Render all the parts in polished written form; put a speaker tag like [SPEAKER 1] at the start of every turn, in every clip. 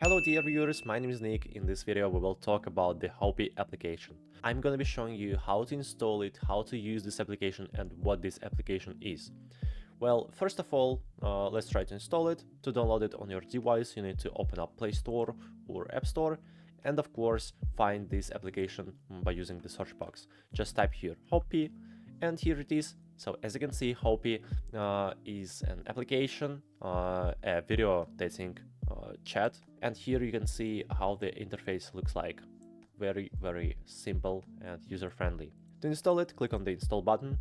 [SPEAKER 1] Hello dear viewers, my name is Nick. In this video we will talk about the Hoppy application. I'm gonna be showing you how to install it, how to use this application and what this application is. Well, first of all, let's try to install it. To download it on your device you need to open up Play Store or App Store and of course find this application by using the search box. Just type here Hoppy and here it is. So as you can see, Hoppy is an application, a video dating chat, and here you can see how the interface looks like. Very simple and user-friendly. To install it, click on the install button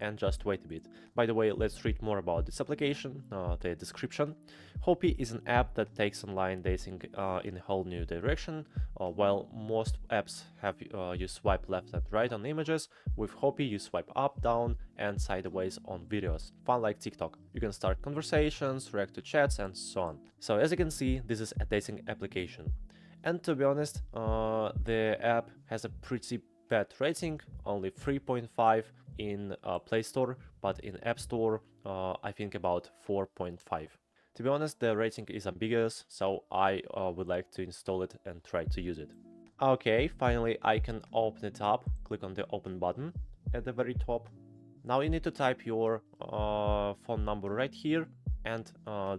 [SPEAKER 1] and just wait a bit. By the way, let's read more about this application, the description. Hoppy is an app that takes online dating in a whole new direction. While most apps have you swipe left and right on images, with Hoppy you swipe up, down and sideways on videos. Fun like TikTok. You can start conversations, react to chats and so on. So as you can see, this is a dating application. And to be honest, the app has a pretty bad rating, only 3.5 in Play Store, but in App Store I think about 4.5. To be honest, the rating is ambiguous, so I would like to install it and try to use it. Okay, finally I can open it up. Click on the open button at the very top. Now you need to type your phone number right here and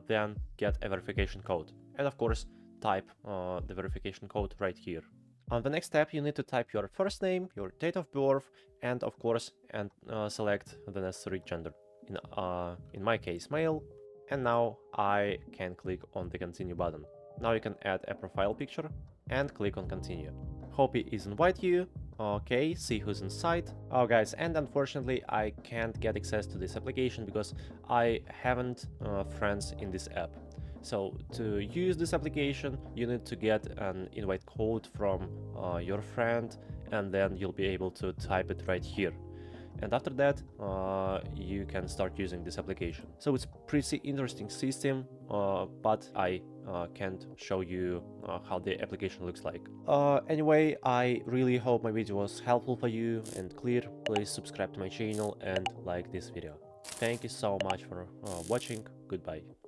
[SPEAKER 1] then get a verification code. And of course type the verification code right here. On the next step, you need to type your first name, your date of birth, and of course, select the necessary gender. In my case, male. And now I can click on the continue button. Now you can add a profile picture and click on continue. Hoppy is invite you. Okay, see who's inside. Oh guys, and unfortunately I can't get access to this application because I haven't friends in this app. So to use this application, you need to get an invite code from your friend and then you'll be able to type it right here. And after that, you can start using this application. So it's pretty interesting system, but I can't show you how the application looks like. Anyway, I really hope my video was helpful for you and clear. Please subscribe to my channel and like this video. Thank you so much for watching. Goodbye.